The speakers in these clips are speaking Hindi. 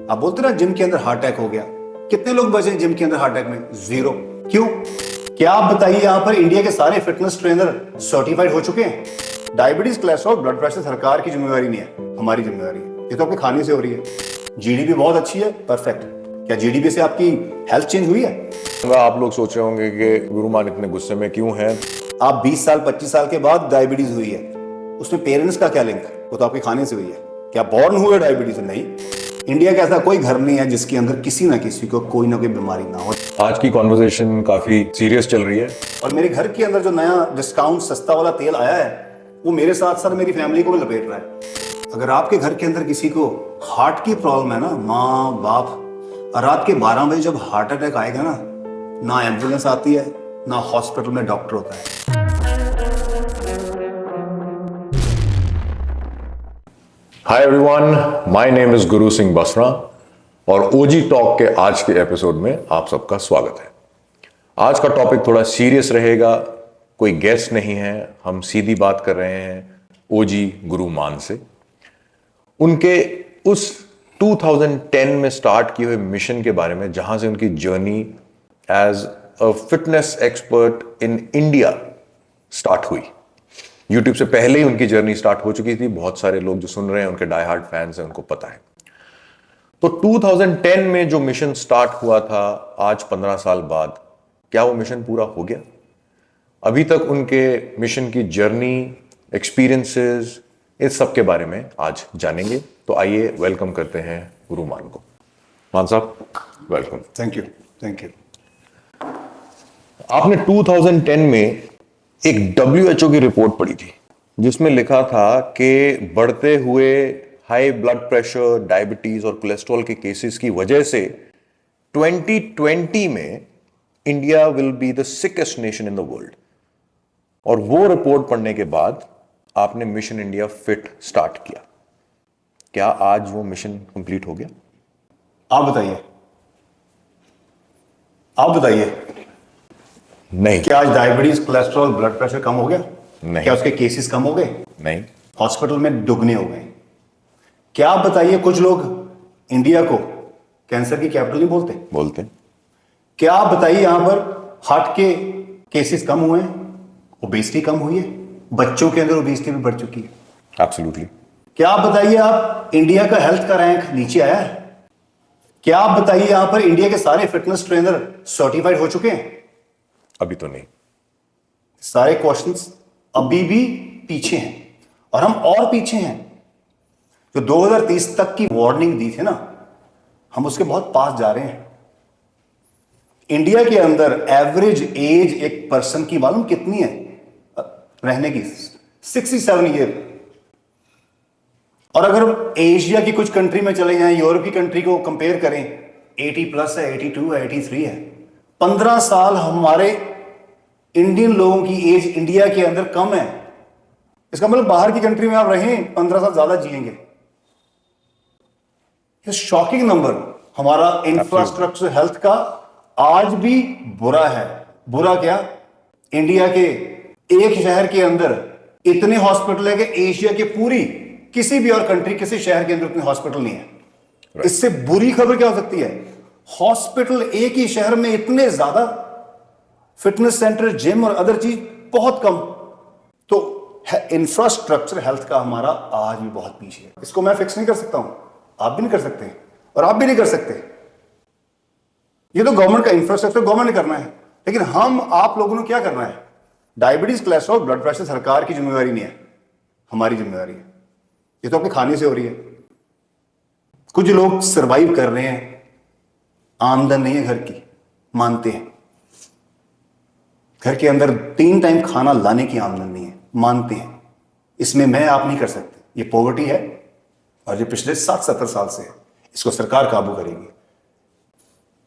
आप बोलते ना जिम के अंदर हार्ट अटैक हो गया, कितने लोग बचे जिम के अंदर हार्ट अटैक में? जीरो। क्यों? क्या आप बताइए, यहां पर इंडिया के सारे फिटनेस ट्रेनर सर्टिफाइड हो चुके हैं? डायबिटीज, कोलेस्ट्रॉल, ब्लड प्रेशर सरकार की जिम्मेवारी नहीं है, हमारी जिम्मेवारी है। ये तो आपके खाने से हो रही है। जीडीपी बहुत अच्छी है, परफेक्ट। क्या जीडीपी से आपकी हेल्थ चेंज हुई है? आप लोग सोच रहे होंगे कि गुरुमान इतने गुस्से में क्यों हैं? आप 20 साल 25 साल के बाद डायबिटीज हुई है, उसमें पेरेंट्स का क्या लिंक? वो तो आपके खाने से हुई है। क्या बॉर्न हुए डायबिटीज से? नहीं। इंडिया का ऐसा कोई घर नहीं है जिसके अंदर किसी ना किसी को कोई ना कोई बीमारी ना हो। आज की कॉन्वर्सेशन काफी सीरियस चल रही है और मेरे घर के अंदर जो नया डिस्काउंट सस्ता वाला तेल आया है, वो मेरे साथ साथ मेरी फैमिली को भी लपेट रहा है। अगर आपके घर के अंदर किसी को हार्ट की प्रॉब्लम है ना, माँ बाप, और रात के 12 बजे जब हार्ट अटैक आएगा ना एम्बुलेंस आती है, ना हॉस्पिटल में डॉक्टर होता है। Hi everyone, my name is Guru Singh Basra और ओजी टॉक के आज के एपिसोड में आप सबका स्वागत है। आज का टॉपिक थोड़ा सीरियस रहेगा, कोई गेस्ट नहीं है, हम सीधी बात कर रहे हैं ओजी गुरुमान से। उनके उस 2010 में स्टार्ट किए हुए मिशन के बारे में, जहां से उनकी journey as a fitness expert in India start हुई। यूट्यूब से पहले ही उनकी जर्नी स्टार्ट हो चुकी थी। बहुत सारे लोग जो सुन रहे हैं उनके डाई हार्ड फैंस हैं, उनको पता है। तो 2010 में जो मिशन स्टार्ट हुआ था, आज 15 साल बाद क्या वो मिशन पूरा हो गया? अभी तक उनके मिशन की जर्नी, एक्सपीरियंसेस, इस सब के बारे में आज जानेंगे। तो आइए वेलकम करते हैं गुरुमान को। मान साहब, welcome. Thank you, thank you. आपने 2010 में एक WHO की रिपोर्ट पढ़ी थी जिसमें लिखा था कि बढ़ते हुए हाई ब्लड प्रेशर, डायबिटीज और कोलेस्ट्रॉल के केसेस की वजह से 2020 में India will be the सिकेस्ट nation in the world. और वो रिपोर्ट पढ़ने के बाद आपने मिशन इंडिया फिट स्टार्ट किया। क्या आज वो मिशन कंप्लीट हो गया? आप बताइए, आप बताइए। नहीं। क्या आज डायबिटीज, कोलेस्ट्रॉल, ब्लड प्रेशर कम हो गया? नहीं। क्या उसके केसेस कम हो गए? नहीं। हॉस्पिटल में दुगने हो गए। क्या आप बताइए, कुछ लोग इंडिया को कैंसर की कैपिटल नहीं बोलते? क्या आप बताइए, यहां पर हार्ट के केसेस कम हुए हैं, ओबेसिटी कम हुई है, बच्चों के अंदर ओबेसिटी भी बढ़ चुकी है। एब्सोल्युटली। क्या आप बताइए, आप इंडिया का हेल्थ का रैंक नीचे आया है? क्या आप बताइए, यहां पर इंडिया के सारे फिटनेस ट्रेनर सर्टिफाइड हो चुके हैं? अभी तो नहीं। सारे क्वेश्चंस अभी भी पीछे हैं, और हम और पीछे हैं। जो 2030 तक की वार्निंग दी थी ना, हम उसके बहुत पास जा रहे हैं। इंडिया के अंदर एवरेज एज एक पर्सन की मालूम कितनी है रहने की? 67 ईयर। और अगर एशिया की कुछ कंट्री में चले जाएं, यूरोप की कंट्री को कंपेयर करें, 80 प्लस है, 82 है, 83 है। 15 साल हमारे इंडियन लोगों की एज इंडिया के अंदर कम है। इसका मतलब बाहर की कंट्री में आप रहें 15 साल ज्यादा जिएंगे। ये शॉकिंग नंबर। हमारा इंफ्रास्ट्रक्चर हेल्थ का आज भी बुरा है। बुरा क्या? इंडिया के एक शहर के अंदर इतने हॉस्पिटल है कि एशिया के पूरी किसी भी और कंट्री, किसी शहर के अंदर इतने हॉस्पिटल नहीं है। इससे बुरी खबर क्या हो सकती है? हॉस्पिटल एक ही शहर में इतने ज्यादा, फिटनेस सेंटर, जिम और अदर चीज बहुत कम। तो इंफ्रास्ट्रक्चर हेल्थ का हमारा आज भी बहुत पीछे है। इसको मैं फिक्स नहीं कर सकता हूं, आप भी नहीं कर सकते, और आप भी नहीं कर सकते। ये तो गवर्नमेंट का इंफ्रास्ट्रक्चर गवर्नमेंट ने करना है, लेकिन हम आप लोगों ने क्या करना है? डायबिटीज, कोलेस्ट्रॉल, ब्लड प्रेशर सरकार की जिम्मेवारी नहीं है, हमारी जिम्मेवारी है। ये तो आपके खाने से हो रही है। कुछ लोग सरवाइव कर रहे हैं, आमदन नहीं है घर की, मानते हैं। घर के अंदर 3 टाइम खाना लाने की आमदन नहीं है, मानते हैं। इसमें मैं आप नहीं कर सकते। ये पॉवर्टी है, और ये पिछले 60-70 साल से है। इसको सरकार काबू करेगी।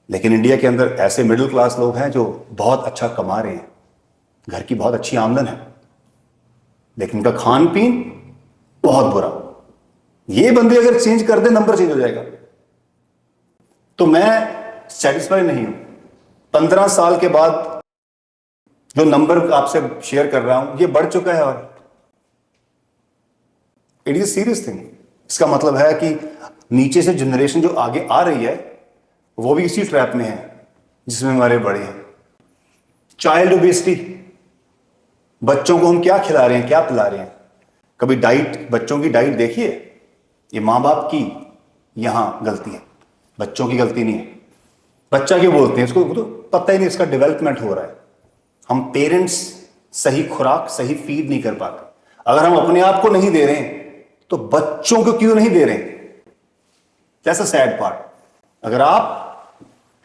लेकिन इंडिया के अंदर ऐसे मिडिल क्लास लोग हैं जो बहुत अच्छा कमा रहे हैं, घर की बहुत अच्छी आमदन है, लेकिन उनका खान पीन बहुत बुरा। ये बंदे अगर चेंज कर दे, नंबर चेंज हो जाएगा। तो मैं सेटिस्फाई नहीं हूं। 15 साल के बाद जो नंबर आपसे शेयर कर रहा हूं, ये बढ़ चुका है, और इट इज सीरियस थिंग। इसका मतलब है कि नीचे से जनरेशन जो आगे आ रही है वो भी इसी ट्रैप में है जिसमें हमारे बड़े हैं। चाइल्ड ओबेसिटी, बच्चों को हम क्या खिला रहे हैं, क्या पिला रहे हैं? कभी डाइट, बच्चों की डाइट देखिए। ये माँ बाप की यहां गलती है, बच्चों की गलती नहीं है। बच्चा क्यों बोलते हैं इसको, तो पता ही नहीं इसका डेवलपमेंट हो रहा है। हम पेरेंट्स सही खुराक, सही फीड नहीं कर पाते। अगर हम अपने आप को नहीं दे रहे हैं तो बच्चों को क्यों नहीं दे रहे? That's a sad part. अगर आप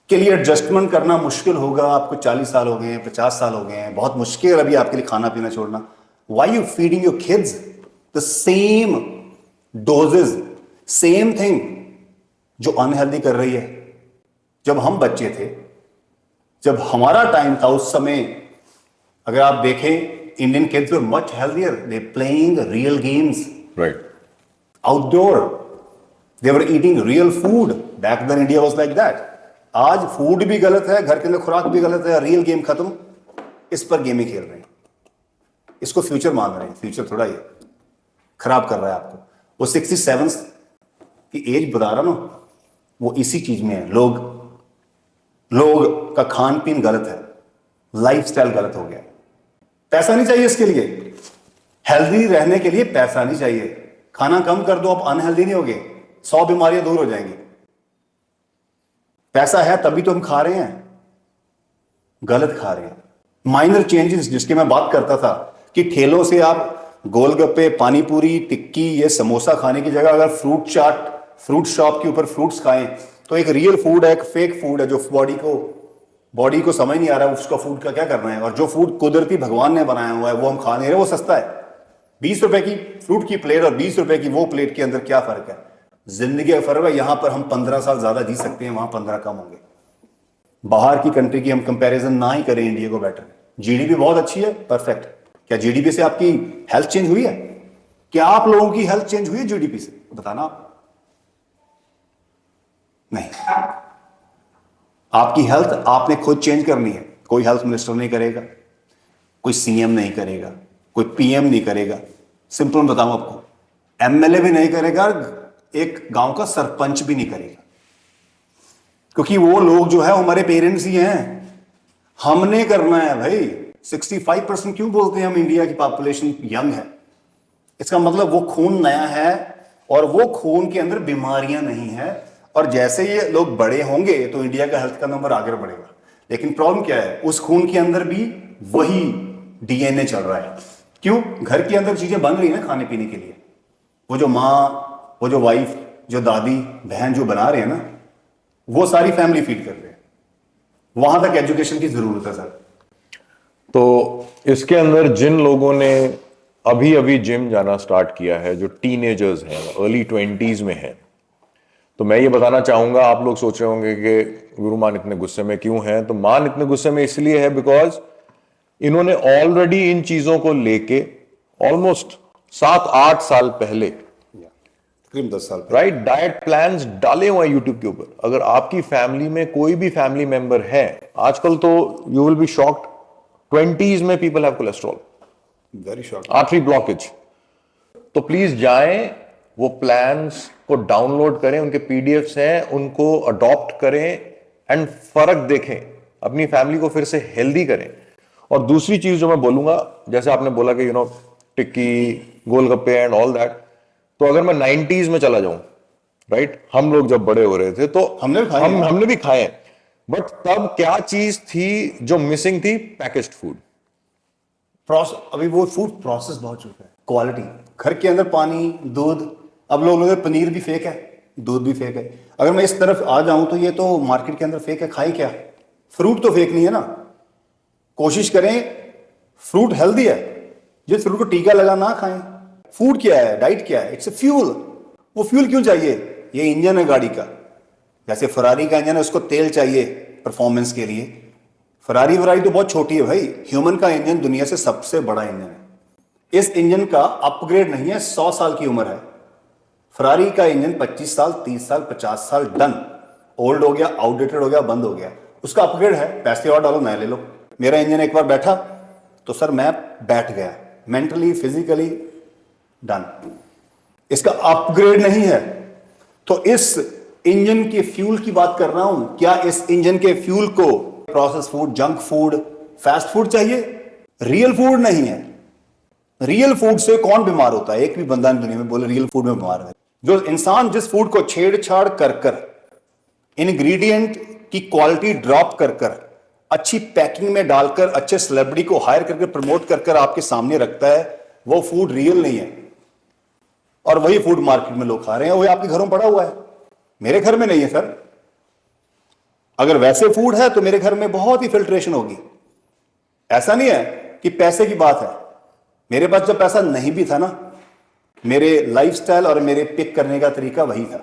के लिए एडजस्टमेंट करना मुश्किल होगा, आपको 40 साल हो गए हैं, 50 साल हो गए हैं, बहुत मुश्किल है अभी आपके लिए खाना पीना छोड़ना। Why you feeding your kids the same doses, same thing जो अनहेल्दी कर रही है? जब हम बच्चे थे, जब हमारा टाइम था, उस समय अगर आप देखें, Indian kids were much healthier, they playing real games, right, outdoor, they were eating real food. Back then India was like that. आज फूड भी गलत है, घर के अंदर खुराक भी गलत है, रियल गेम खत्म, इस पर गेम ही खेल रहे हैं, इसको फ्यूचर मान रहे हैं। फ्यूचर थोड़ा ये खराब कर रहा है आपको। वो 67 की एज बता रहा ना, वो इसी चीज में है। लोग का खान पीन गलत है, लाइफस्टाइल गलत हो गया। पैसा नहीं चाहिए इसके लिए, हेल्दी रहने के लिए पैसा नहीं चाहिए। खाना कम कर दो, आप अनहेल्दी नहीं होगे, 100 बीमारियां दूर हो जाएंगी। पैसा है तभी तो हम खा रहे हैं, गलत खा रहे हैं। माइनर चेंजेस जिसकी मैं बात करता था कि ठेलों से आप गोलगप्पे, पानी पूरी, टिक्की, ये समोसा खाने की जगह अगर फ्रूट चाट, फ्रूट शॉप के ऊपर फ्रूट्स खाएं तो एक रियल फूड है, एक फेक फूड है जो बॉडी को समझ नहीं आ रहा है उसका फूड का क्या करना है। और जो फूड कुदरती भगवान ने बनाया हुआ है वो हम खा नहीं रहे, वो सस्ता है। 20 रुपए की फ्रूट की प्लेट और 20 रुपए की वो प्लेट के अंदर क्या फर्क है? जिंदगी का फर्क है। यहां पर हम 15 साल ज्यादा जी सकते हैं, वहां 15 कम होंगे। बाहर की कंट्री की हम कंपैरिजन ना ही करें, इंडिया को बेटर। जीडीपी बहुत अच्छी है, परफेक्ट। क्या जीडीपी से आपकी हेल्थ चेंज हुई है? क्या आप लोगों की हेल्थ चेंज हुई है जीडीपी से? बताना आप। नहीं, आपकी हेल्थ आपने खुद चेंज करनी है। कोई हेल्थ मिनिस्टर नहीं करेगा, कोई सीएम नहीं करेगा, कोई पीएम नहीं करेगा। सिंपल मैं बताऊं आपको, एमएलए भी नहीं करेगा, एक गांव का सरपंच भी नहीं करेगा, क्योंकि वो लोग जो है हमारे पेरेंट्स ही हैं। हमने करना है भाई। 65% क्यों बोलते हैं हम इंडिया की पॉपुलेशन यंग है? इसका मतलब वो खून नया है और वो खून के अंदर बीमारियां नहीं है। और जैसे ये लोग बड़े होंगे तो इंडिया का हेल्थ का नंबर आगे बढ़ेगा। लेकिन प्रॉब्लम क्या है, उस खून के अंदर भी वही डीएनए चल रहा है। क्यों? घर के अंदर चीजें बन रही है ना खाने पीने के लिए। वो जो माँ, वो जो वाइफ, जो दादी, बहन जो बना रहे हैं ना, वो सारी फैमिली फीड कर रहे हैं। वहां तक एजुकेशन की जरूरत है सर। तो इसके अंदर जिन लोगों ने अभी अभी जिम जाना स्टार्ट किया है, जो टीनेजर्स हैं, अर्ली 20s में हैं, तो मैं ये बताना चाहूंगा, आप लोग सोच रहे होंगे कि गुरुमान इतने गुस्से में क्यों हैं? तो मान इतने गुस्से में इसलिए है बिकॉज इन्होंने ऑलरेडी इन चीजों को लेके ऑलमोस्ट 7-8 साल पहले, करीब 10 साल राइट, डाइट प्लान्स डाले हुए हैं यूट्यूब के ऊपर। अगर आपकी फैमिली में कोई भी फैमिली मेंबर है, आजकल तो you will be shocked, 20s में people have cholesterol, very short, artery blockage. तो प्लीज जाएं, वो प्लान्स को डाउनलोड करें, उनके पीडीएफ्स हैं, उनको अडॉप्ट करें एंड फर्क देखें, अपनी फैमिली को फिर से हेल्दी करें। और दूसरी चीज जो मैं बोलूंगा, जैसे आपने बोला कि टिक्की, गोलगप्पे एंड ऑल दैट, तो अगर मैं 90s में चला जाऊं, राइट, हम लोग जब बड़े हो रहे थे तो हमने भी खाए, बट तब क्या चीज थी जो मिसिंग थी? Packaged food. अभी वो फूड प्रोसेस बहुत चुका है। क्वालिटी, घर के अंदर पानी, दूध, अब लोग पनीर भी फेक है, दूध भी फेक है। अगर मैं इस तरफ आ जाऊं तो ये तो मार्केट के अंदर फेक है, खाई क्या? फ्रूट तो फेक नहीं है ना। कोशिश करें, फ्रूट हेल्दी है, जिस फ्रूट को टीका लगा ना खाएं। फूड क्या है, डाइट क्या है? It's a fuel. वो फ्यूल क्यों चाहिए? ये इंजन है गाड़ी का, जैसे फरारी का इंजन है, उसको तेल चाहिए परफॉर्मेंस के लिए। फरारी वरारी तो बहुत छोटी है भाई, ह्यूमन का इंजन दुनिया से सबसे बड़ा इंजन है। इस इंजन का अपग्रेड नहीं है, 100 साल की उम्र है। फरारी का इंजन 25 साल, 30 साल, 50 साल डन, ओल्ड हो गया, आउटडेटेड हो गया, बंद हो गया। उसका अपग्रेड है, पैसे और डालो, नया ले लो। मेरा इंजन एक बार बैठा तो सर मैं बैठ गया, मेंटली, फिजिकली डन। इसका अपग्रेड नहीं है। तो इस इंजन के फ्यूल की बात कर रहा हूं, क्या इस इंजन के फ्यूल को process food, junk food, fast food चाहिए? रियल फूड नहीं है। रियल फूड से कौन बीमार होता है? एक भी बंदा दुनिया में बोले रियल फूड में बीमार है। जो इंसान जिस फूड को छेड़छाड़ कर कर, इंग्रेडिएंट की क्वालिटी ड्रॉप कर कर, अच्छी पैकिंग में डालकर, अच्छे सेलिब्रिटी को हायर करके प्रमोट कर कर आपके सामने रखता है, वो फूड रियल नहीं है। और वही फूड मार्केट में लोग खा रहे हैं, वही आपके घरों में पड़ा हुआ है। मेरे घर में नहीं है सर। अगर वैसे फूड है तो मेरे घर में बहुत ही फिल्ट्रेशन होगी। ऐसा नहीं है कि पैसे की बात है। मेरे पास जब पैसा नहीं भी था ना, मेरे लाइफस्टाइल और मेरे पिक करने का तरीका वही था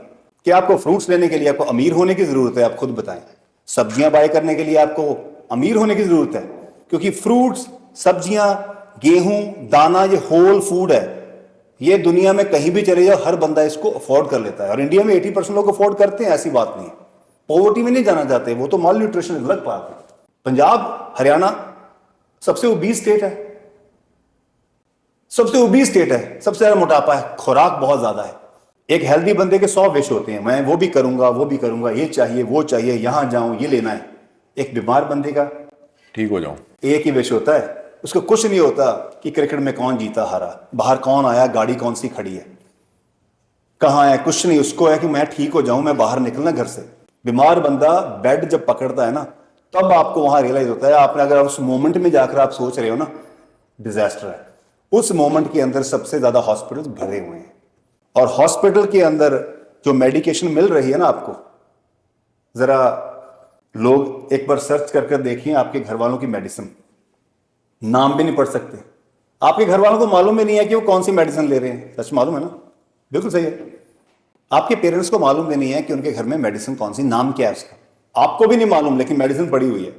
कि आपको फ्रूट्स लेने के लिए आपको अमीर होने की जरूरत है? आप खुद बताएं। सब्जियां बाय करने के लिए आपको अमीर होने की जरूरत है? क्योंकि फ्रूट्स, सब्जियां, गेहूं, दाना, ये होल फूड है। ये दुनिया में कहीं भी चले जाओ, हर बंदा इसको अफोर्ड कर लेता है। और इंडिया में 80% लोग अफोर्ड करते हैं, ऐसी बात नहीं है। पॉवर्टी में नहीं जाना चाहते, वो तो माल न्यूट्रिशन अलग बात है। पंजाब, हरियाणा सबसे ओबीस स्टेट है, सबसे ओबीस स्टेट है, सबसे ज्यादा मोटापा है, खुराक बहुत ज्यादा है। एक हेल्दी बंदे के 100 विश होते हैं, मैं वो भी करूंगा, वो भी करूंगा, ये चाहिए, वो चाहिए, यहां जाऊं, ये लेना है। एक बीमार बंदे का ठीक हो जाऊं, एक ही विश होता है, उसको कुछ नहीं होता कि क्रिकेट में कौन जीता हारा, बाहर कौन आया, गाड़ी कौन सी खड़ी है, कहां है, कुछ नहीं। उसको है कि मैं ठीक हो जाऊं, मैं बाहर निकलना घर से। बीमार बंदा बेड जब पकड़ता है ना, तब आपको वहां रियलाइज होता है। आपने अगर उस मोमेंट में जाकर आप सोच रहे हो ना, डिजास्टर है। उस मोमेंट के अंदर सबसे ज्यादा हॉस्पिटल भरे हुए हैं। और हॉस्पिटल के अंदर जो मेडिकेशन मिल रही है ना आपको, जरा लोग एक बार सर्च करके देखिए आपके घर वालों की मेडिसिन, नाम भी नहीं पढ़ सकते। आपके घर वालों को मालूम भी नहीं है कि वो कौन सी मेडिसिन ले रहे हैं। सच मालूम है ना? बिल्कुल सही है। आपके पेरेंट्स को मालूम भी नहीं है कि उनके घर में मेडिसिन कौन सी, नाम क्या है उसका। आपको भी नहीं मालूम, लेकिन मेडिसिन पड़ी हुई है।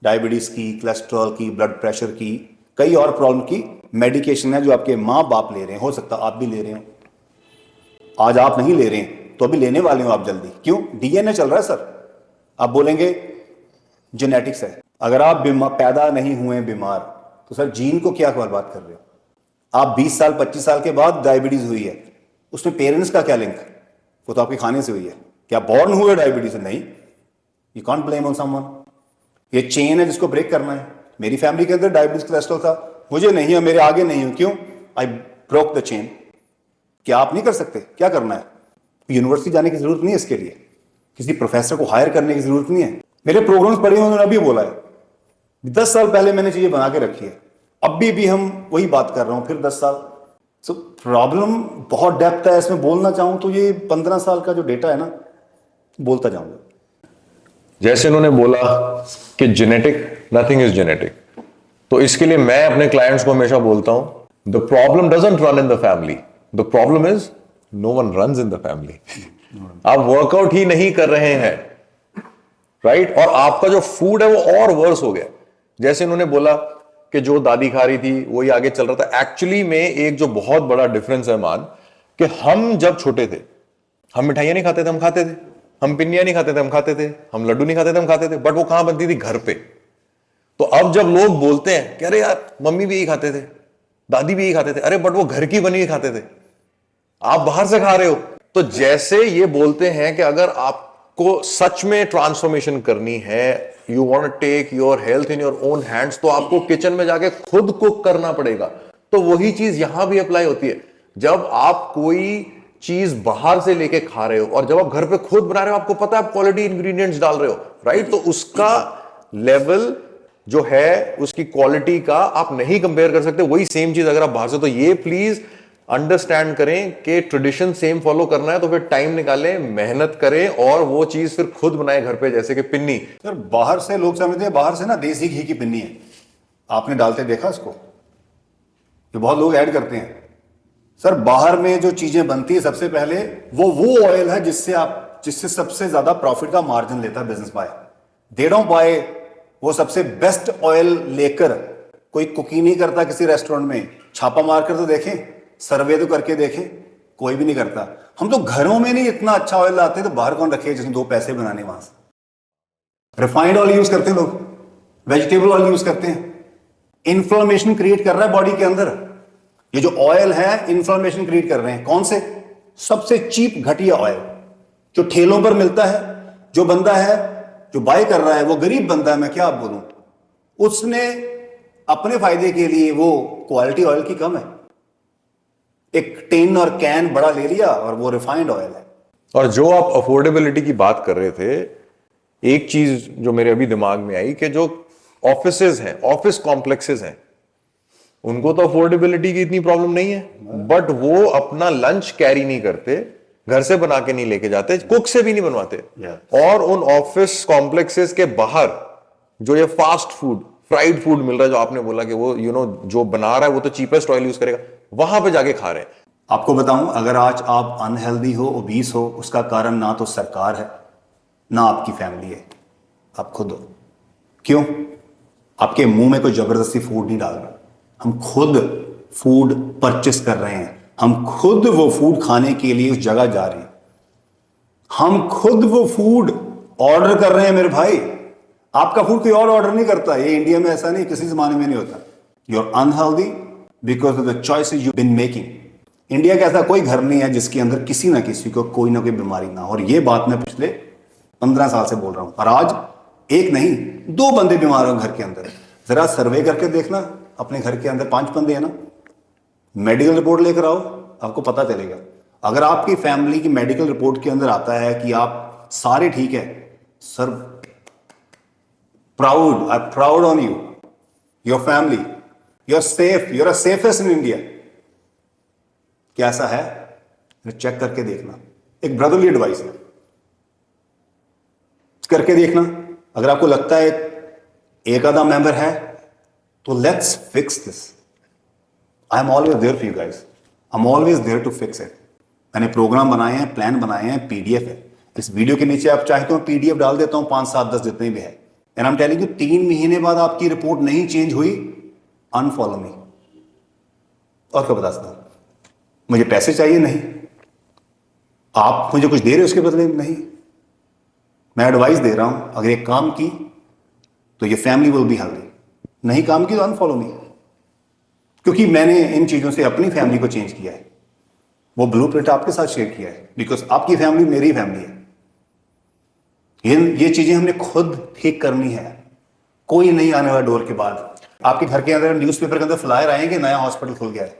डायबिटीज की, कोलेस्ट्रॉल की, ब्लड प्रेशर की, कई और प्रॉब्लम की मेडिकेशन है जो आपके माँ बाप ले रहे हैं। हो सकता आप भी ले रहे हो। आज आप नहीं ले रहे हैं तो अभी लेने वाले हो आप जल्दी। क्यों? डीएनए चल रहा है सर। आप बोलेंगे जेनेटिक्स है। अगर आप पैदा नहीं हुए बीमार, तो सर जीन को क्या बात कर रहे हो आप? 20 साल 25 साल के बाद डायबिटीज हुई है, उसमें पेरेंट्स का क्या लिंक? वो तो आपके खाने से हुई है। क्या बॉर्न हुए डायबिटीज से? नहीं। You can't blame on someone. ये चेन है जिसको ब्रेक करना है। मेरी फैमिली के अंदर डायबिटीज, कोलेस्ट्रॉल था, मुझे नहीं है, मेरे आगे नहीं हूं। क्यों? I broke the chain. क्या आप नहीं कर सकते? क्या करना है? यूनिवर्सिटी जाने की जरूरत नहीं है इसके लिए, किसी प्रोफेसर को हायर करने की जरूरत नहीं है। मेरे प्रोग्राम्स पढ़े उन्होंने अभी बोला है, 10 साल पहले मैंने चीजें बना के रखी है, अभी भी हम वही बात कर रहा हूं, फिर 10 साल। तो प्रॉब्लम बहुत डेप्थ है इसमें। बोलना चाहूं तो ये 15 साल का जो डेटा है ना, बोलता जाऊंगा। जैसे उन्होंने बोला कि जेनेटिक, नथिंग इज जेनेटिक, तो इसके लिए मैं अपने क्लाइंट्स को हमेशा बोलता हूं, the problem doesn't run in the family, the problem is no one runs in the family. आप वर्कआउट ही नहीं कर रहे हैं, राइट? और आपका जो फूड है वो और वर्स हो गया। जैसे इन्होंने बोला कि जो दादी खा रही थी वही आगे चल रहा था। एक्चुअली में एक जो बहुत बड़ा डिफरेंस है मान, कि हम जब छोटे थे, हम मिठाइयां नहीं खाते थे, हम खाते थे। हम पिन्नियां नहीं खाते थे, हम खाते थे। हम लड्डू नहीं खाते थे, हम खाते थे। बट वो कहां बनती थी? घर पे। तो अब जब लोग बोलते हैं कि अरे यार मम्मी भी यही खाते थे, दादी भी यही खाते थे, अरे बट वो घर की बनी हुई खाते थे, आप बाहर से खा रहे हो। तो जैसे ये बोलते हैं कि अगर आपको सच में ट्रांसफॉर्मेशन करनी है, you want to take your health in your own hands, तो आपको किचन में जाके खुद कुक करना पड़ेगा। तो वही चीज यहां भी अप्लाई होती है। जब आप कोई चीज बाहर से लेके खा रहे हो और जब आप घर पे खुद बना रहे हो, आपको पता है आप क्वालिटी इंग्रेडिएंट्स डाल रहे हो, राइट? तो उसका लेवल जो है, उसकी क्वालिटी का आप नहीं कंपेयर कर सकते। वही सेम चीज अगर आप बाहर से, तो ये प्लीज अंडरस्टैंड करें कि ट्रेडिशन सेम फॉलो करना है तो फिर टाइम निकालें, मेहनत करें और वो चीज फिर खुद बनाए घर पे। जैसे कि पिन्नी, सर बाहर से लोग समझते हैं बाहर से ना देसी घी की पिन्नी है, आपने डालते देखा इसको? ये बहुत लोग ऐड करते हैं। सर बाहर में जो चीजें बनती है, सबसे पहले वो ऑयल है जिससे सबसे ज्यादा प्रॉफिट का मार्जिन लेता है business buy. They don't buy वो सबसे बेस्ट ऑयल लेकर। कोई कुकिंग नहीं करता किसी रेस्टोरेंट में, छापा मारकर तो देखें, सर्वे तो करके देखें, कोई भी नहीं करता। हम तो घरों में नहीं इतना अच्छा ऑयल लाते, तो बाहर कौन रखे जिसमें 2 पैसे बनाने वहां से। रिफाइंड ऑयल यूज करते हैं लोग, वेजिटेबल ऑयल यूज करते हैं। इंफ्लेमेशन क्रिएट कर रहा है बॉडी के अंदर। ये जो ऑयल है इंफ्लेमेशन क्रिएट कर रहे हैं। कौन से? सबसे चीप घटिया ऑयल। जो ठेलों पर मिलता है, जो बंदा है जो बाय कर रहा है वो गरीब बंदा है, मैं क्या बोलूं, उसने अपने फायदे के लिए वो क्वालिटी ऑयल की कम है, एक टिन और कैन बड़ा ले लिया और वो रिफाइंड ऑयल है। और जो आप अफोर्डेबिलिटी की बात कर रहे थे, एक चीज जो मेरे अभी दिमाग में आई कि जो ऑफिसेज हैं, ऑफिस कॉम्प्लेक्सेस हैं, उनको तो अफोर्डेबिलिटी की इतनी प्रॉब्लम नहीं है, बट वो अपना लंच कैरी नहीं करते, घर से बना के नहीं लेके जाते, कुक से भी नहीं बनवाते। और उन ऑफिस कॉम्प्लेक्सेस के बाहर जो ये फास्ट फूड, फ्राइड फूड मिल रहा है, जो आपने बोला कि वो जो बना रहा है वो तो चीपेस्ट ऑयल यूज करेगा, वहां पे जाके खा रहे हैं। आपको बताऊं, अगर आज आप अनहेल्दी हो, ओबीस हो, उसका कारण ना तो सरकार है ना आपकी फैमिली है, आप खुद हो। क्यों? आपके मुंह में कोई जबरदस्ती फूड नहीं डाल रहा, हम खुद फूड परचेस कर रहे हैं, हम खुद वो फूड खाने के लिए उस जगह जा रहे हैं, हम खुद वो फूड ऑर्डर कर रहे हैं। मेरे भाई, आपका फूड कोई और ऑर्डर नहीं करता, ये इंडिया में ऐसा नहीं, किसी जमाने में नहीं होता। You are unhealthy because of the choices you been making. India का ऐसा कोई घर नहीं है जिसके अंदर किसी ना किसी को कोई ना कोई बीमारी ना हो, और ये बात मैं पिछले 15 साल से बोल रहा हूं, और आज एक नहीं 2 बंदे बीमार हो घर के अंदर। जरा सर्वे करके देखना, अपने घर के अंदर 5 बंदे हैं ना, मेडिकल रिपोर्ट लेकर आओ, आपको पता चलेगा। अगर आपकी फैमिली की मेडिकल रिपोर्ट के अंदर आता है कि आप सारे ठीक है, sir proud, I proud on you, your family, you are safe, you are safest in India. कैसा है चेक करके देखना, एक ब्रदरली एडवाइस है, करके देखना। अगर आपको लगता है एक आधा मेंबर है तो let's fix this. I am always there for you guys, I am always there to fix it. मैंने प्रोग्राम बनाए हैं, प्लान बनाए हैं, पीडीएफ है, इस वीडियो के नीचे आप चाहे तो मैं पीडीएफ डाल देता हूं, 5 7 10 जितने भी है। And I am telling you, 3 महीने बाद आपकी रिपोर्ट नहीं चेंज हुई, अनफॉलो मी। और क्या बता सकता हूं, मुझे पैसे चाहिए नहीं, आप मुझे कुछ दे रहे हो उसके बदले नहीं, मैं एडवाइस दे रहा हूं। अगर एक काम की तो ये फैमिली विल बी हेल्दी, नहीं काम की तो अनफॉलो मी, क्योंकि मैंने इन चीजों से अपनी फैमिली को चेंज किया है, वो ब्लूप्रिंट आपके साथ शेयर किया है, बिकॉज आपकी फैमिली मेरी फैमिली है। ये चीजें हमने खुद ठीक करनी है, कोई नहीं आने वाला डोर के बाद। आपके घर के अंदर न्यूज़पेपर के अंदर फ्लायर आएंगे, नया हॉस्पिटल खुल गया है,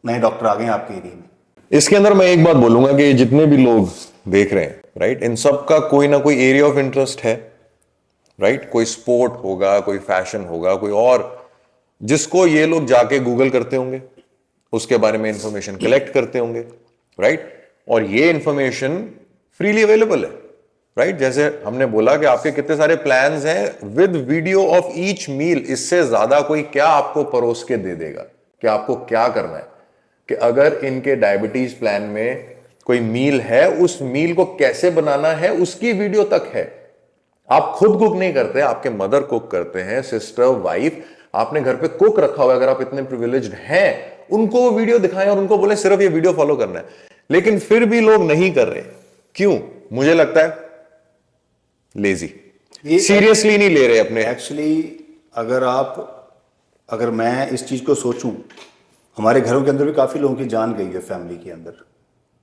नए डॉक्टर आ गए हैं आपके एरिया में। इसके अंदर मैं एक बात बोलूंगा कि जितने भी लोग देख रहे हैं, राइट, इन सब का कोई ना कोई एरिया ऑफ इंटरेस्ट है, राइट। कोई स्पोर्ट होगा, कोई फैशन होगा, कोई और, जिसको ये लोग जाके गूगल करते होंगे, उसके बारे में इंफॉर्मेशन कलेक्ट करते होंगे, राइट। और ये इंफॉर्मेशन फ्रीली अवेलेबल है, राइट। जैसे हमने बोला कि आपके कितने सारे प्लान्स हैं with video of each meal, इससे ज्यादा कोई क्या आपको परोस के दे देगा कि आपको क्या करना है। कि अगर इनके डायबिटीज प्लान में कोई मील है, उस मील को कैसे बनाना है उसकी वीडियो तक है। आप खुद कुक नहीं करते, आपके मदर कुक करते हैं, सिस्टर, वाइफ, आपने घर पे कुक रखा हुआ है। अगर आप इतने प्रिविलेज्ड हैं, उनको वो वीडियो दिखाएं और उनको बोले सिर्फ ये वीडियो फॉलो करना है। लेकिन फिर भी लोग नहीं कर रहे, क्यों? मुझे लगता है लेजी, सीरियसली नहीं ले रहे अपने। एक्चुअली अगर मैं इस चीज को सोचूं, हमारे घरों के अंदर भी काफी लोगों की जान गई है फैमिली के अंदर।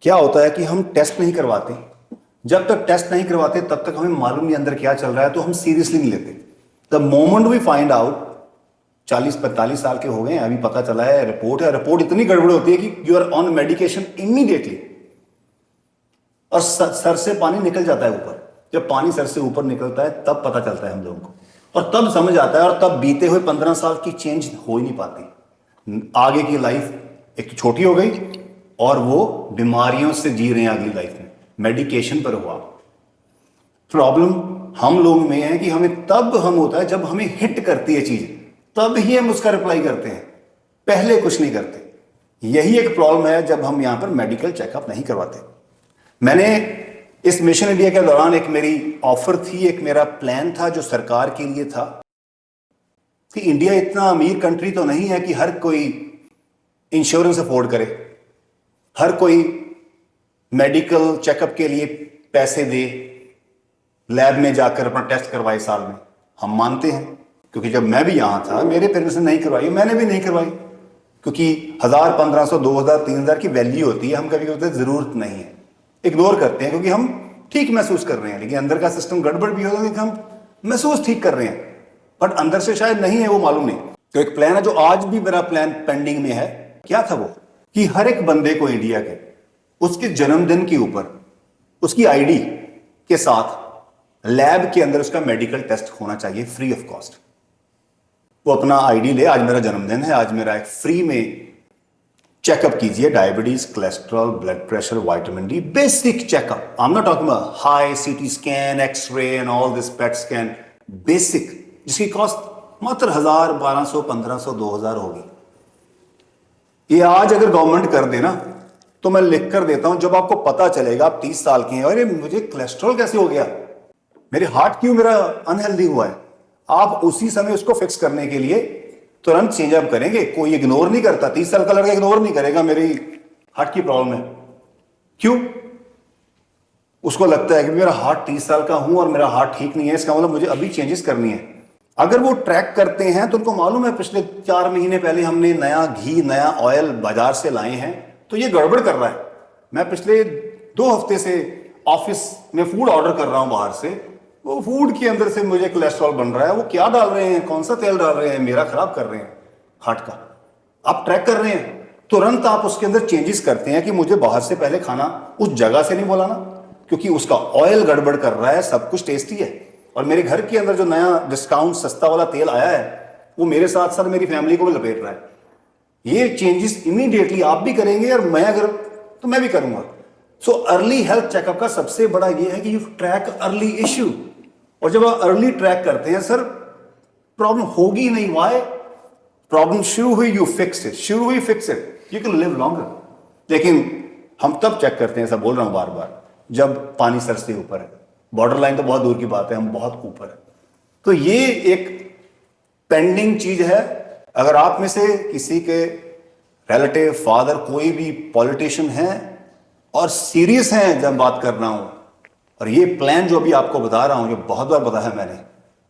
क्या होता है कि हम टेस्ट नहीं करवाते, जब तक टेस्ट नहीं करवाते तब तक हमें मालूम नहीं अंदर क्या चल रहा है, तो हम सीरियसली नहीं लेते। The moment we find out, 40-45 साल के हो गए हैं, अभी पता चला है, रिपोर्ट है, रिपोर्ट इतनी गड़बड़ होती है कि you are on medication immediately, और सर से पानी निकल जाता है ऊपर। जब पानी सर से ऊपर निकलता है तब पता चलता है हम लोगों को, और तब समझ आता है, और तब बीते हुए 15 साल की चेंज हो ही नहीं पाती। आगे की लाइफ एक छोटी हो गई और वो बीमारियों से जी रहे हैं अगली लाइफ में, मेडिकेशन पर हुआ। प्रॉब्लम हम लोग में है कि हमें तब हम होता है जब हमें हिट करती है चीज, तब ही हम उसका रिप्लाई करते हैं, पहले कुछ नहीं करते। यही एक प्रॉब्लम है जब हम यहां पर मेडिकल चेकअप नहीं करवाते। मैंने इस मिशन इंडिया के दौरान एक मेरी ऑफर थी, एक मेरा प्लान था जो सरकार के लिए था कि इंडिया इतना अमीर कंट्री तो नहीं है कि हर कोई इंश्योरेंस अफोर्ड करे, हर कोई मेडिकल चेकअप के लिए पैसे दे, लैब में जाकर अपना टेस्ट करवाए साल में। हम मानते हैं, क्योंकि जब मैं भी यहां था मेरे पेरेंट्स ने नहीं करवाई, मैंने भी नहीं करवाई, क्योंकि 1000, 1500, 2000, 3000 की वैल्यू होती है। हम कभी कहते हैं जरूरत नहीं है, इग्नोर करते हैं, क्योंकि हम ठीक महसूस कर रहे हैं, लेकिन अंदर का सिस्टम गड़बड़ भी होगा कि हम महसूस ठीक कर रहे हैं बट अंदर से शायद नहीं है, वो मालूम नहीं। तो एक प्लान है जो आज भी मेरा प्लान पेंडिंग में है। क्या था वो? कि हर एक बंदे को इंडिया के उसके जन्मदिन के ऊपर उसकी आईडी के साथ लैब के अंदर उसका मेडिकल टेस्ट होना चाहिए फ्री ऑफ कॉस्ट। वो अपना आईडी ले, आज मेरा जन्मदिन है, आज मेरा एक फ्री में चेकअप कीजिए, diabetes, cholesterol, blood pressure, vitamin D, basic checkup. I am not talking about high CT scan, X ray and all this PET scan, basic, जिसकी कॉस्ट मात्र 1000, 1200, 1500, 2000 होगी। ये आज अगर गवर्नमेंट कर देना तो मैं लिख कर देता हूं, जब आपको पता चलेगा, आप 30 साल के हैं, अरे मुझे कोलेस्ट्रॉल कैसे हो गया, मेरे हार्ट क्यों मेरा अनहेल्दी हुआ है, आप उसी समय उसको फिक्स करने के लिए तुरंत चेंज अप करेंगे। कोई इग्नोर नहीं करता, 30 साल का लड़का इग्नोर नहीं करेगा मेरी हार्ट की प्रॉब्लम है। क्यों? उसको लगता है कि मेरा हार्ट 30 साल का हूं और मेरा हार्ट ठीक नहीं है, इसका मतलब मुझे अभी चेंजेस करनी है। अगर वो ट्रैक करते हैं तो उनको मालूम है पिछले 4 महीने पहले हमने नया घी, नया ऑयल बाजार से लाए हैं, तो ये गड़बड़ कर रहा है। मैं पिछले 2 हफ्ते से ऑफिस में फूड ऑर्डर कर रहा हूं बाहर से, वो फूड के अंदर से मुझे कोलेस्ट्रॉल बन रहा है, वो क्या डाल रहे हैं, कौन सा तेल डाल रहे हैं, मेरा खराब कर रहे हैं हार्ट का। आप ट्रैक कर रहे हैं, तुरंत आप उसके अंदर चेंजेस करते हैं कि मुझे बाहर से पहले खाना उस जगह से नहीं बुलाना क्योंकि उसका ऑयल गड़बड़ कर रहा है, सब कुछ टेस्टी है। और मेरे घर के अंदर जो नया डिस्काउंट सस्ता वाला तेल आया है वो मेरे साथ साथ मेरी फैमिली को भी लपेट रहा है। ये चेंजेस इमीडिएटली आप भी करेंगे और मैं अगर तो मैं भी करूंगा। सो अर्ली हेल्थ चेकअप का सबसे बड़ा ये है कि यू ट्रैक अर्ली इश्यू, और जब आप अर्ली ट्रैक करते हैं, सर प्रॉब्लम होगी नहीं, वाई? प्रॉब्लम शुरू हुई, यू फिक्स इट, शुरू हुई fix it, you can live longer. लेकिन हम तब चेक करते हैं, ऐसा बोल रहा हूं बार बार, जब पानी सर से ऊपर है। बॉर्डर लाइन तो बहुत दूर की बात है, हम बहुत ऊपर है। तो ये एक पेंडिंग चीज है। अगर आप में से किसी के रिलेटिव, फादर, कोई भी पॉलिटिशियन है और सीरियस हैं जब बात कर रहा हूं, और ये प्लान जो अभी आपको बता रहा हूं, जो बहुत बार बताया है मैंने,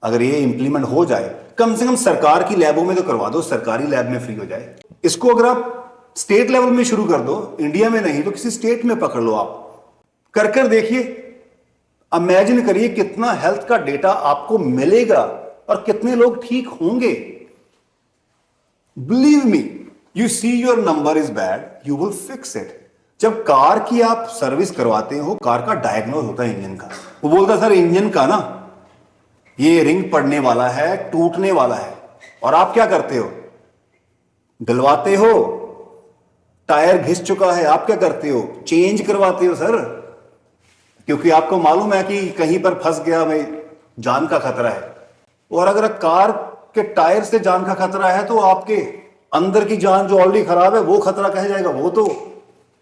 अगर ये इंप्लीमेंट हो जाए, कम से कम सरकार की लैबों में तो करवा दो, सरकारी लैब में फ्री हो जाए। इसको अगर आप स्टेट लेवल में शुरू कर दो, इंडिया में नहीं तो किसी स्टेट में पकड़ लो, आप कर देखिए, इमेजिन करिए कितना हेल्थ का डेटा आपको मिलेगा और कितने लोग ठीक होंगे। Believe me, you see your number is bad, you will fix it. जब कार की आप सर्विस करवाते हो, कार का डायग्नोज होता है इंजन का, वो बोलता है सर इंजन का ना ये रिंग पड़ने वाला है, टूटने वाला है, और आप क्या करते हो? डलवाते हो। टायर घिस चुका है, आप क्या करते हो? चेंज करवाते हो सर, क्योंकि आपको मालूम है कि कहीं पर फंस गया, भाई जान का खतरा है। और अगर कार के टायर से जान का खतरा है तो आपके अंदर की जान जो ऑलरेडी खराब है वो खतरा कह जाएगा, वो तो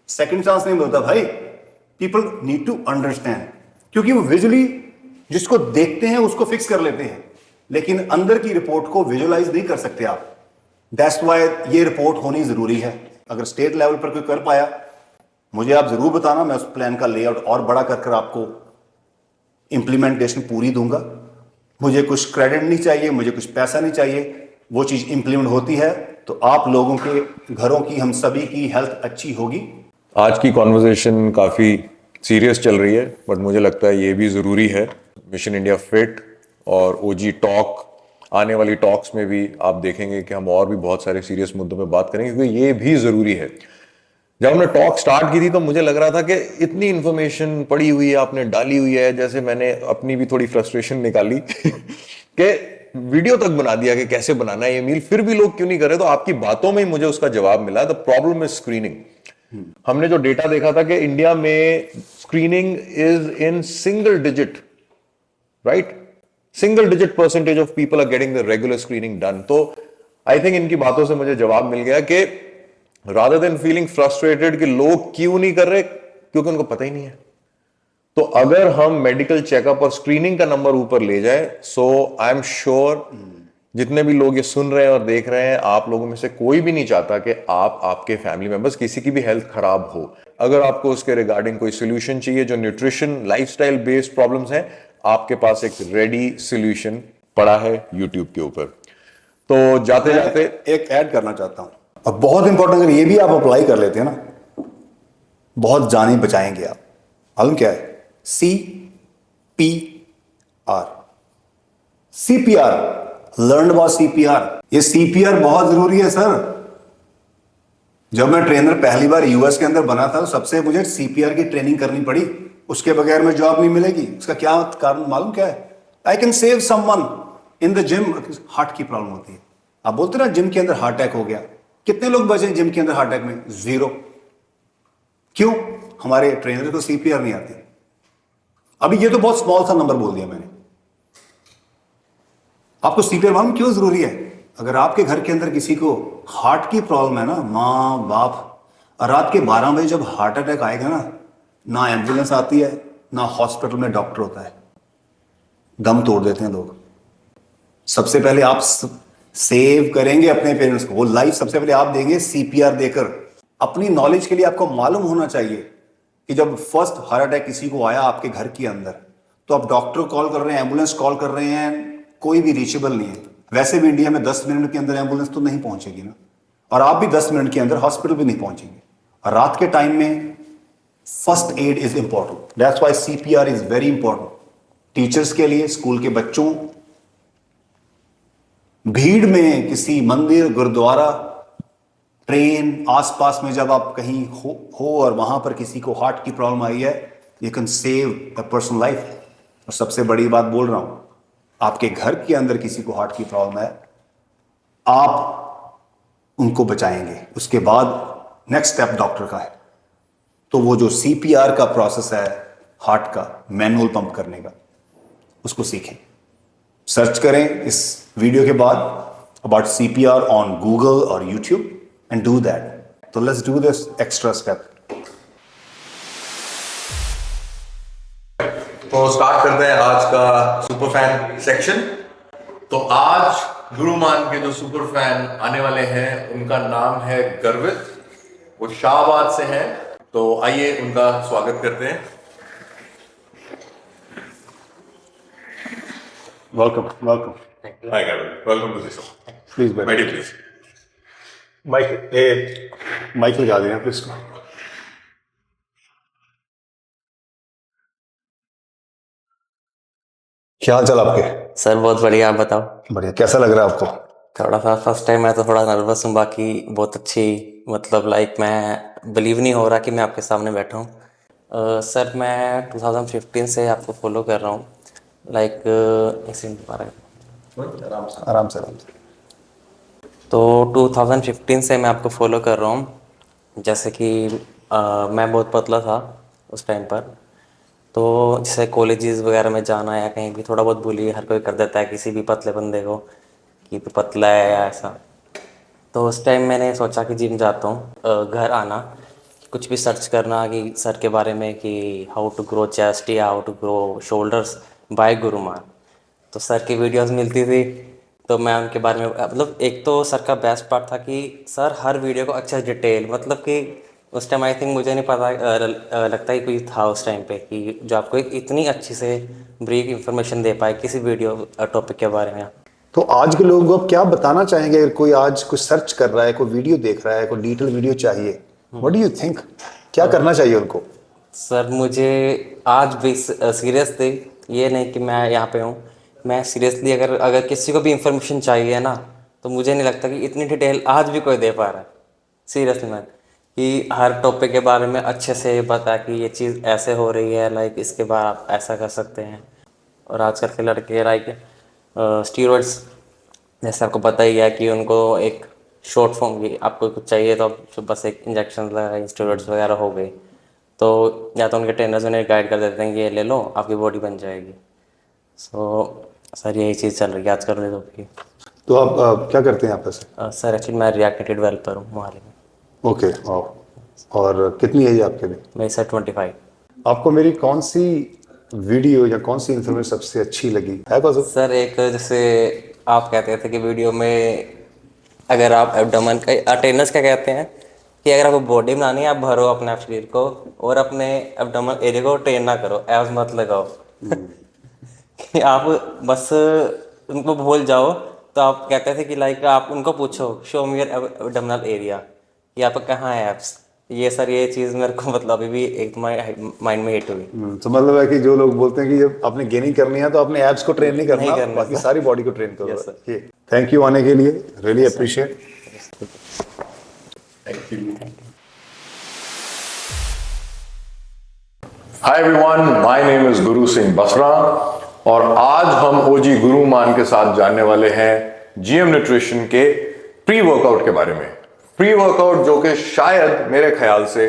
सेकंड चांस नहीं मिलता भाई। पीपल नीड टू अंडरस्टैंड, क्योंकि वो विजुअली जिसको देखते हैं उसको फिक्स कर लेते हैं, लेकिन अंदर की रिपोर्ट को विजुअलाइज नहीं कर सकते आप। दैट्स व्हाई ये रिपोर्ट होनी जरूरी है। अगर स्टेट लेवल पर कोई कर पाया, मुझे आप जरूर बताना, मैं उस प्लान का लेआउट और बड़ा कर आपको इंप्लीमेंटेशन पूरी दूंगा। मुझे कुछ क्रेडिट नहीं चाहिए, मुझे कुछ पैसा नहीं चाहिए, वो चीज इंप्लीमेंट होती है तो आप लोगों के घरों की, हम सभी की हेल्थ अच्छी होगी। आज की कॉन्वर्सेशन काफ़ी सीरियस चल रही है, बट मुझे लगता है ये भी ज़रूरी है। मिशन इंडिया फिट और ओजी टॉक, आने वाली टॉक्स में भी आप देखेंगे कि हम और भी बहुत सारे सीरियस मुद्दों पे बात करेंगे, क्योंकि ये भी ज़रूरी है। जब हमने टॉक स्टार्ट की थी तो मुझे लग रहा था कि इतनी इन्फॉर्मेशन पड़ी हुई है, आपने डाली हुई है, जैसे मैंने अपनी भी थोड़ी फ्रस्ट्रेशन निकाली कि वीडियो तक बना दिया कि कैसे बनाना है ये मील, फिर भी लोग क्यों नहीं कर रहे। तो आपकी बातों में ही मुझे उसका जवाब मिला। The problem is screening. हमने जो डेटा देखा था कि इंडिया में screening is in single digit, right, single digit percentage of people are getting the regular screening done. तो आई थिंक इनकी बातों से मुझे जवाब मिल गया कि रादर देन फीलिंग फ्रस्ट्रेटेड कि लोग क्यों नहीं कर रहे, क्योंकि उनको पता ही नहीं है। तो अगर हम मेडिकल चेकअप और स्क्रीनिंग का नंबर ऊपर ले जाए, सो आई एम श्योर जितने भी लोग ये सुन रहे हैं और देख रहे हैं, आप लोगों में से कोई भी नहीं चाहता कि आप, आपके फैमिली मेंबर्स, किसी की भी हेल्थ खराब हो। अगर आपको उसके रिगार्डिंग कोई सोल्यूशन चाहिए, जो न्यूट्रिशन, लाइफस्टाइल बेस्ड प्रॉब्लम्स हैं, आपके पास एक रेडी सोल्यूशन पड़ा है यूट्यूब के ऊपर। तो जाते जाते एक ऐड करना चाहता हूं, अब बहुत इंपॉर्टेंट, अगर ये भी आप अप्लाई कर लेते हैं ना, बहुत जानें बचाएंगे आप। मालूम क्या है? CPR, CPR, learn about CPR। ये CPR बहुत जरूरी है सर। जब मैं ट्रेनर पहली बार यूएस के अंदर बना था तो सबसे मुझे CPR की ट्रेनिंग करनी पड़ी। उसके बगैर में जॉब नहीं मिलेगी। उसका क्या कारण मालूम क्या है? I can save someone in the gym. Heart की प्रॉब्लम होती है, आप बोलते ना जिम के अंदर हार्ट अटैक हो गया, कितने लोग बचे जिम के अंदर हार्ट अटैक में? 0। क्यों? हमारे ट्रेनर को CPR नहीं आती। अभी ये तो बहुत स्मॉल सा नंबर बोल दिया मैंने। आपको CPR मालूम क्यों जरूरी है? अगर आपके घर के अंदर किसी को हार्ट की प्रॉब्लम है ना, माँ बाप, और रात के 12 बजे जब हार्ट अटैक आएगा ना एम्बुलेंस आती है, ना हॉस्पिटल में डॉक्टर होता है, दम तोड़ देते हैं लोग। सबसे पहले आप सेव करेंगे अपने पेरेंट्स को, वो लाइफ सबसे पहले आप देंगे CPR देकर। अपनी नॉलेज के लिए आपको मालूम होना चाहिए कि जब फर्स्ट हार्ट अटैक किसी को आया आपके घर के अंदर, तो आप डॉक्टर कॉल कर रहे हैं, एम्बुलेंस कॉल कर रहे हैं, कोई भी रीचेबल नहीं है। वैसे भी इंडिया में 10 मिनट के अंदर एम्बुलेंस तो नहीं पहुंचेगी ना, और आप भी 10 मिनट के अंदर हॉस्पिटल भी नहीं पहुंचेंगे। और रात के टाइम में first aid is important. That's why CPR is very important. Teachers के लिए, स्कूल के बच्चों, भीड़ में, किसी मंदिर, गुरुद्वारा, ट्रेन, आसपास में जब आप कहीं हो और वहां पर किसी को हार्ट की प्रॉब्लम आई है, you can save a person life. और सबसे बड़ी बात बोल रहा हूं, आपके घर के अंदर किसी को हार्ट की प्रॉब्लम है, आप उनको बचाएंगे। उसके बाद नेक्स्ट स्टेप डॉक्टर का है। तो वो जो CPR का प्रोसेस है हार्ट का, मैनुअल पंप करने का, उसको सीखें। सर्च करें इस वीडियो के बाद अबाउट CPR ऑन गूगल और यूट्यूब एंड डू दैट। तो let's do this extra step. तो स्टार्ट करते हैं आज का सुपर फैन सेक्शन। तो आज गुरुमान के जो सुपर फैन आने वाले हैं उनका नाम है गर्वित, वो शाहबाद से हैं। तो आइए उनका स्वागत करते हैं। Welcome welcome. Hi Garvit, welcome to this show. Please बैठिए प्लीज। माइक लगा देना प्लीज। क्या हाल चाल आपके? सर बहुत बढ़िया, आप बताओ। बढ़िया। कैसा लग रहा है आपको? थोड़ा सा फर्स्ट टाइम है तो थोड़ा नर्वस हूँ, बाकी बहुत अच्छी, मतलब लाइक मैं बिलीव नहीं हो रहा कि मैं आपके सामने बैठा हूँ। सर मैं 2015 से आपको फॉलो कर रहा हूँ, लाइक आराम से आराम से। तो 2015 से मैं आपको फॉलो कर रहा हूँ। जैसे कि मैं बहुत पतला था उस टाइम पर, तो जैसे कॉलेजेस वगैरह में जाना या कहीं भी थोड़ा बहुत बुली हर कोई कर देता है किसी भी पतले बंदे को कि तो पतला है या ऐसा। तो उस टाइम मैंने सोचा कि जिम जाता हूँ, घर आना कुछ भी सर्च करना कि सर के बारे में कि हाउ टू ग्रो चेस्ट या how to grow shoulders by Guru Mann. तो सर की वीडियोस मिलती थी, तो मैं उनके बारे में, मतलब एक तो सर का बेस्ट पार्ट था कि सर हर वीडियो को अच्छा डिटेल, मतलब कि उस टाइम आई थिंक मुझे नहीं पता, लगता ही कोई था उस टाइम पे कि जो आपको एक इतनी अच्छी से ब्रीफ इंफॉर्मेशन दे पाए किसी वीडियो टॉपिक के बारे में। तो आज के लोगों को आप क्या बताना चाहेंगे? अगर कोई आज कुछ सर्च कर रहा है, कोई वीडियो देख रहा है, कोई डिटेल वीडियो चाहिए, व्हाट डू यू थिंक, क्या करना चाहिए उनको? सर मुझे आज भी सीरियसली, ये नहीं कि मैं यहाँ पे हूँ, मैं सीरियसली अगर अगर किसी को भी इंफॉर्मेशन चाहिए ना, तो मुझे नहीं लगता कि इतनी डिटेल आज भी कोई दे पा रहा है। सीरियसली मैन, कि हर टॉपिक के बारे में अच्छे से बता कि ये चीज़ ऐसे हो रही है, लाइक इसके बाद आप ऐसा कर सकते हैं। और आजकल के लड़के लाइक स्टीरॉइड्स, जैसे आपको पता ही है कि उनको एक शॉर्ट फॉर्म की आपको कुछ चाहिए तो आप बस एक इंजेक्शन लगा, स्टेरॉइड्स वगैरह हो गए, तो या तो उनके ट्रेनर्स उन्हें गाइड कर देते हैं कि ये ले लो आपकी बॉडी बन जाएगी। सो सर यही चीज़ चल रही है आजकल लोगों की। तो आप क्या करते हैं आप वैसे? सर एक्चुअली मैं रिएक्ट नेटिव डेवलपर हूँ मोहाली में। ओके, और कितनी एज है आपके लिए? मेरी सर 25। आपको मेरी कौन सी वीडियो या कौन सी इन्फॉर्मेशन सबसे अच्छी लगी है? सर एक जैसे आप कहते थे कि वीडियो में अगर आप एब्डोमेन का ट्रेनर्स क्या कहते हैं कि अगर आपको बॉडी बनानी है आप भरो अपने शरीर को और अपने एब्डोमेन एरिया को ट्रेन ना करो, एब्स मत लगाओ। कि आप बस उनको भूल जाओ। तो आप कहते थे कि लाइक आप उनको पूछो show me your abdominal area कि आपका कहाँ है एब्स, ये सर ये चीज़ मेरे को मतलब अभी भी एक माइंड में हिट हुई। तो मतलब है कि जो लोग बोलते हैं कि जब आपने गेनिंग करनी है तो अपने एब्स को ट्रेन नहीं करना, नहीं करना, बाकी सर। सारी बॉडी को ट्रेन करो। Yes sir. थैंक यू आने के लिए, really appreciate. Thank you. Hi everyone, my name is Guru Singh Basra और आज हम ओजी गुरुमान के साथ जानने वाले हैं जीएम न्यूट्रिशन के प्री वर्कआउट के बारे में। प्री वर्कआउट जो कि शायद मेरे ख्याल से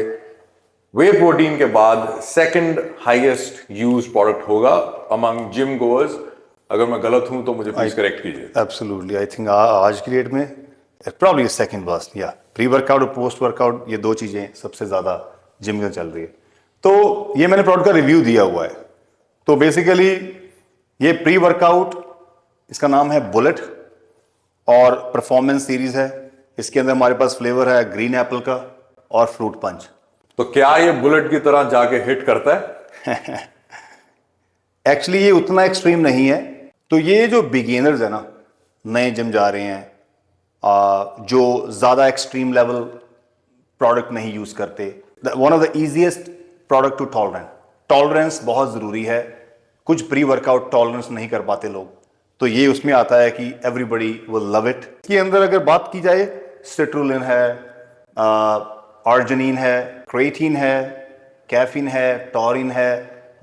वे प्रोटीन के बाद सेकंड हाईएस्ट यूज प्रोडक्ट होगा अमंग जिम गोअर्स। अगर मैं गलत हूं तो मुझे प्लीज करेक्ट कीजिए। एब्सोल्युटली, आई थिंक आज की डेट में प्रॉब्ली सेकंड बस्ट, या प्री वर्कआउट और पोस्ट वर्कआउट, ये दो चीजें सबसे ज्यादा जिम में चल रही है। तो ये मैंने प्रोडक्ट का रिव्यू दिया हुआ है। तो बेसिकली ये प्री वर्कआउट, इसका नाम है बुलेट और परफॉर्मेंस सीरीज है। इसके अंदर हमारे पास फ्लेवर है ग्रीन एप्पल का और फ्रूट पंच। तो क्या ये बुलेट की तरह जाके हिट करता है? एक्चुअली ये उतना एक्सट्रीम नहीं है। तो ये जो बिगिनर्स है ना, नए जिम जा रहे हैं, जो ज्यादा एक्सट्रीम लेवल प्रोडक्ट नहीं यूज करते, one of the easiest product to tolerance बहुत जरूरी है। कुछ प्री वर्कआउट टॉलरेंस नहीं कर पाते लोग, तो ये उसमें आता है कि एवरीबडी विल लव इट। इसके अंदर अगर बात की जाए, सिट्रुलिन है, आर्जिनिन है, क्रेटीन है, कैफीन है, टॉरिन है।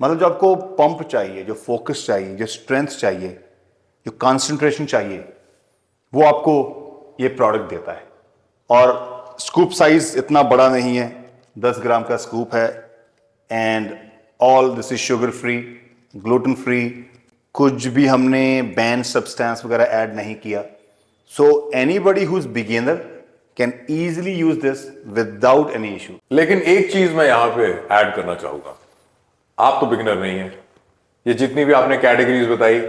मतलब जो आपको पंप चाहिए, जो फोकस चाहिए, जो स्ट्रेंथ चाहिए, जो कंसंट्रेशन चाहिए, वो आपको ये प्रोडक्ट देता है। और स्कूप साइज इतना बड़ा नहीं है, 10 ग्राम का स्कूप है। And all this is sugar free, gluten free, कुछ भी हमने बैन सब्सटेंस वगैरह ऐड नहीं किया। So anybody who is beginner can easily use this without any issue. लेकिन एक चीज मैं यहां पे ऐड करना चाहूंगा, आप तो बिगिनर नहीं है। ये जितनी भी आपने कैटेगरीज बताई,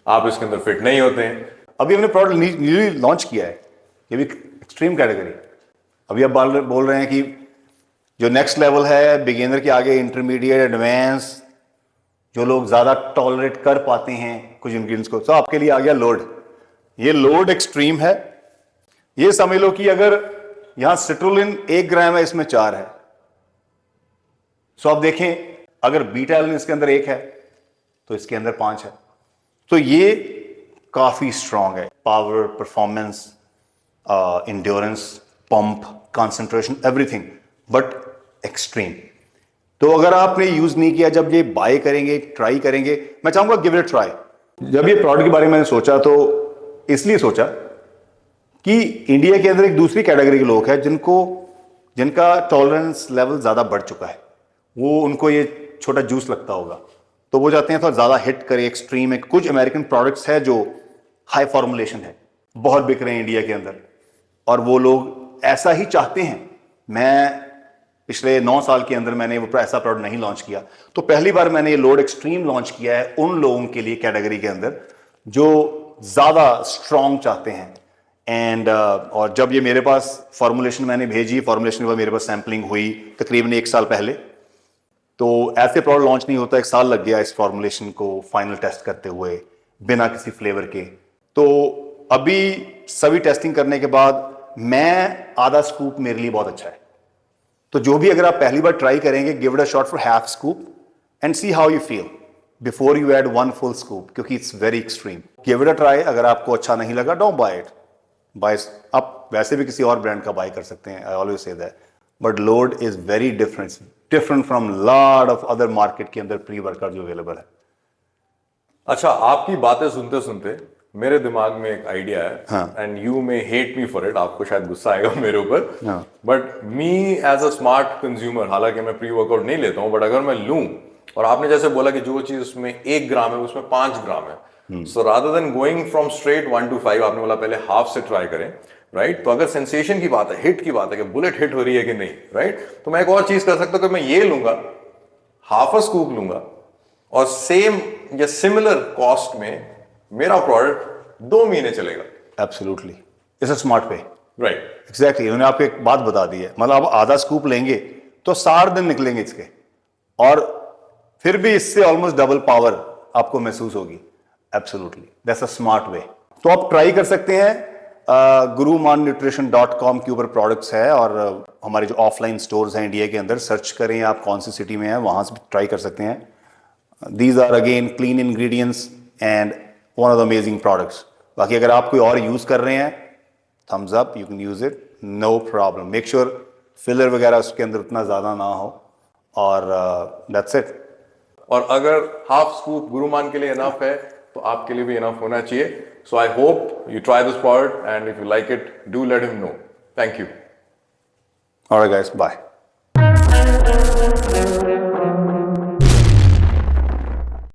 आप इसके अंदर फिट नहीं होते हैं। अभी हमने प्रोडक्ट न्यूली लॉन्च किया है, ये भी एक्सट्रीम कैटेगरी। अभी आप बोल रहे हैं कि जो नेक्स्ट लेवल है, बिगिनर के आगे इंटरमीडिएट, एडवांस, जो लोग ज्यादा टॉलरेट कर पाते हैं कुछ इंग्रेडिएंट्स को, तो आपके लिए आ गया लोड। ये लोड एक्सट्रीम है। ये समझ लो कि अगर यहां सिट्रुलिन 1 ग्राम है, इसमें 4 है। सो आप देखें, अगर बीटा एलिन इसके अंदर 1 है तो इसके अंदर 5 है। तो ये काफी स्ट्रांग है। Power, performance, endurance, pump, concentration, everything, but extreme. तो अगर आपने यूज नहीं किया, जब ये बाय करेंगे, ट्राई करेंगे, मैं चाहूंगा गिव इट ट्राई। जब ये प्रोडक्ट के बारे में मैंने सोचा, तो इसलिए सोचा कि इंडिया के अंदर एक दूसरी कैटेगरी के लोग हैं जिनका टॉलरेंस लेवल ज्यादा बढ़ चुका है। वो उनको ये छोटा जूस लगता होगा, तो वो जाते हैं थोड़ा ज्यादा हिट करे, एक्सट्रीम है। कुछ अमेरिकन प्रोडक्ट्स है जो हाई फॉर्मुलेशन है, बहुत बिक रहे हैं इंडिया के अंदर, और वो लोग ऐसा ही चाहते हैं। मैं पिछले 9 साल के अंदर मैंने वो ऐसा प्रोडक्ट नहीं लॉन्च किया, तो पहली बार मैंने ये लोड एक्सट्रीम लॉन्च किया है उन लोगों के लिए, कैटेगरी के अंदर, जो ज्यादा स्ट्रांग चाहते हैं। एंड और जब ये मेरे पास फॉर्मुलेशन मैंने भेजी, फॉर्मुलेशन के बाद मेरे पास सैंपलिंग हुई तकरीबन 1 साल पहले। तो ऐसे प्रोडक्ट लॉन्च नहीं होता, 1 साल लग गया इस फॉर्मुलेशन को फाइनल टेस्ट करते हुए, बिना किसी फ्लेवर के। तो अभी सभी टेस्टिंग करने के बाद आधा स्कूप मेरे लिए बहुत अच्छा है। तो जो भी अगर आप पहली बार ट्राई करेंगे, give it a shot for half scoop and see how you feel before you add 1 full scoop, क्योंकि it's very extreme. Give it a try. अगर आपको अच्छा नहीं लगा, डोंट बाय इट। आप वैसे भी किसी और ब्रांड का बाय कर सकते हैं, I always say that, but load is very different from lot of other market के अंदर प्री वर्कआउट जो अवेलेबल है। अच्छा, आपकी बातें सुनते सुनते मेरे दिमाग में एक आइडिया है, and you may hate me for it, आपको शायद गुस्सा आएगा मेरे ऊपर, but me as a smart consumer, हालांकि मैं प्री वर्कआउट नहीं लेता हूं, बट अगर मैं लूं, और आपने जैसे बोला कि जो चीज उसमें 1 ग्राम है उसमें 5 ग्राम है, so rather than going from straight 1 to 5, आपने बोला पहले हाफ से ट्राई करें, राइट? तो अगर सेंसेशन की बात है, हिट की बात है कि बुलेट हिट हो रही है कि नहीं, राइट? तो मैं एक और चीज कर सकता हूं कि मैं ये लूंगा, हाफ अ स्कूप लूंगा, और सेम या सिमिलर कॉस्ट में मेरा प्रोडक्ट 2 महीने चलेगा। Absolutely, it's a smart way. Right, exactly. उन्होंने आपको एक बात बता दी है, मतलब आप आधा स्कूप लेंगे तो 60 दिन निकलेंगे इसके, और फिर भी इससे ऑलमोस्ट डबल पावर आपको महसूस होगी। Absolutely, that's a smart way. तो आप ट्राई कर सकते हैं। gurumannutrition.com के ऊपर प्रोडक्ट्स है, और हमारे जो ऑफलाइन स्टोर्स हैं इंडिया के अंदर, सर्च करें आप कौन सी सिटी में है, वहाँ से भी ट्राई कर सकते हैं. These are again clean ingredients and one of the amazing products. बाकी अगर आप कोई और यूज़ कर रहे हैं, thumbs up, you can use it, no problem. Make sure filler वगैरह उसके अंदर उतना ज़्यादा ना हो, और दैट्स इट. और अगर हाफ स्कूप गुरुमान के लिए इनफ है तो आपके लिए भी इनफ होना चाहिए. सो I hope you try this product and if you like it do let him no. Thank you. Alright guys, bye.